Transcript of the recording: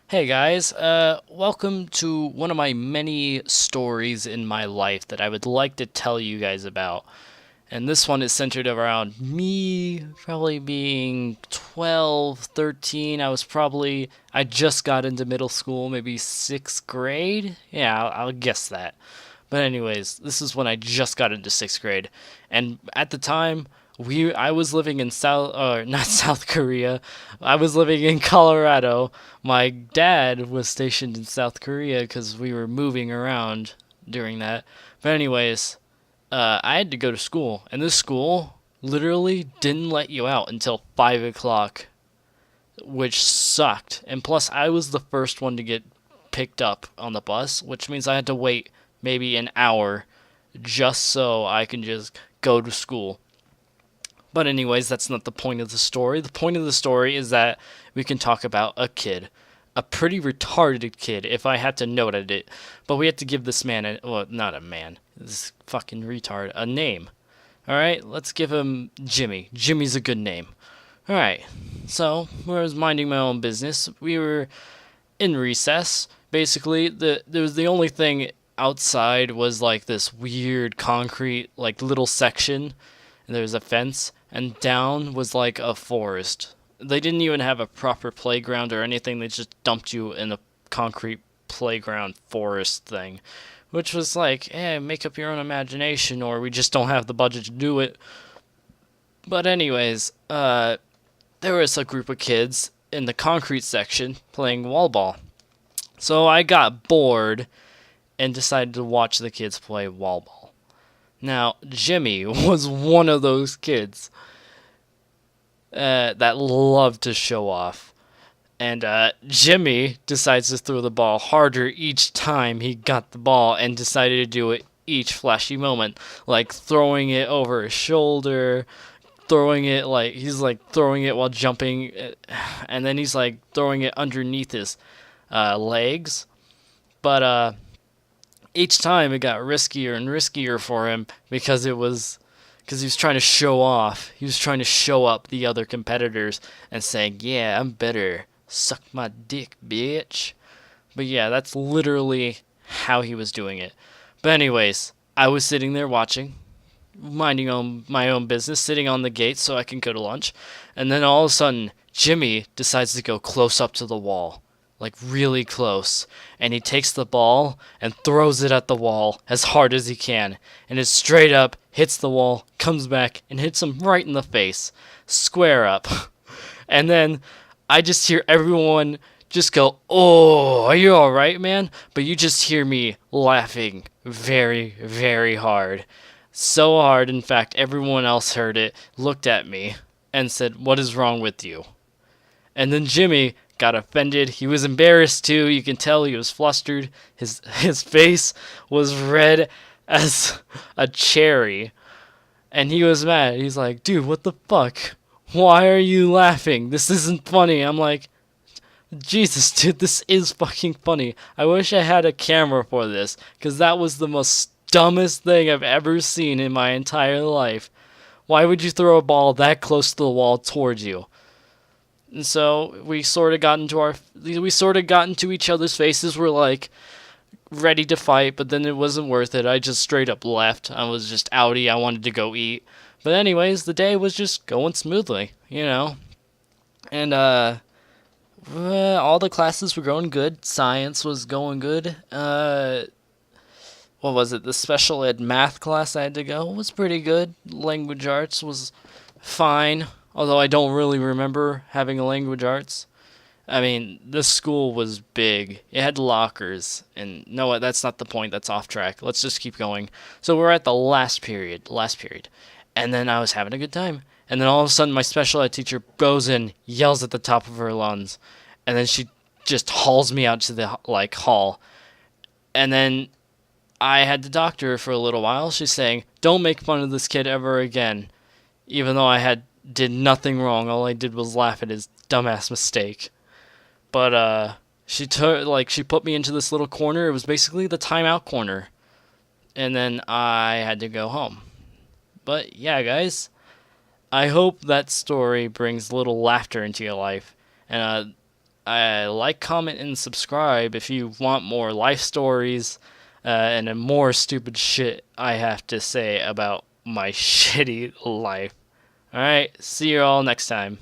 Hey guys, welcome to one of my many stories in my life that I would like to tell you guys about. And this one is centered around me probably being 12, 13. I just got into middle school, maybe 6th grade? Yeah, I'll guess that. But anyways, this is when I just got into 6th grade. And at the time, I was living in not South Korea. I was living in Colorado. My dad was stationed in South Korea because we were moving around during that. But anyways, I had to go to school, and this school literally didn't let you out until 5 o'clock, which sucked. And plus, I was the first one to get picked up on the bus, which means I had to wait maybe an hour just so I can just go to school. But anyways, that's not the point of the story. The point of the story is that we can talk about a kid, a pretty retarded kid, if I had to note it. But we had to give this man, well, not a man, this fucking retard, a name. All right, let's give him Jimmy. Jimmy's a good name. All right, so I was minding my own business. We were in recess. Basically, there was the only thing outside was like this weird concrete like little section, and there was a fence, and down was like a forest. They didn't even have a proper playground or anything. They just dumped you in a concrete playground forest thing, which was like, make up your own imagination, or we just don't have the budget to do it. But anyways, there was a group of kids in the concrete section playing wall ball. So I got bored and decided to watch the kids play wall ball. Now, Jimmy was one of those kids that loved to show off. And Jimmy decides to throw the ball harder each time he got the ball and decided to do it each flashy moment. Like throwing it over his shoulder, throwing it like he's like throwing it while jumping, and then he's like throwing it underneath his legs. But each time it got riskier and riskier for him because he was trying to show off. He was trying to show up the other competitors and saying, "Yeah, I'm better. Suck my dick, bitch." But yeah, that's literally how he was doing it. But anyways, I was sitting there watching, minding my own business, sitting on the gate so I can go to lunch, and then all of a sudden, Jimmy decides to go close up to the wall, like really close, and he takes the ball and throws it at the wall as hard as he can, and it straight up hits the wall, comes back, and hits him right in the face, square up. And then I just hear everyone just go, "Oh, are you alright, man?" But you just hear me laughing very, very hard. So hard, in fact, everyone else heard it, looked at me, and said, "What is wrong with you?" And then Jimmy got offended. He was embarrassed too. You can tell he was flustered. His face was red as a cherry. And he was mad. He's like, "Dude, what the fuck? Why are you laughing? This isn't funny." I'm like, "Jesus, dude, this is fucking funny. I wish I had a camera for this, because that was the most dumbest thing I've ever seen in my entire life. Why would you throw a ball that close to the wall towards you?" And so we sort of got into each other's faces. We're like ready to fight, but then it wasn't worth it. I just straight up left. I was just outie. I wanted to go eat. But anyways, the day was just going smoothly, you know. And all the classes were going good. Science was going good. What was it? The special ed math class I had to go was pretty good. Language arts was fine, although I don't really remember having a language arts. I mean, this school was big. It had lockers, and no, that's not the point. That's off track. Let's just keep going. So we're at the last period, and then I was having a good time. And then all of a sudden, my special ed teacher goes in, yells at the top of her lungs, and then she just hauls me out to the like hall. And then I had to doctor her for a little while. She's saying, "Don't make fun of this kid ever again," even though I had did nothing wrong. All I did was laugh at his dumbass mistake. But she put me into this little corner. It was basically the timeout corner, and then I had to go home. But yeah, guys, I hope that story brings a little laughter into your life. And like, comment, and subscribe if you want more life stories and more stupid shit I have to say about my shitty life. Alright, see you all next time.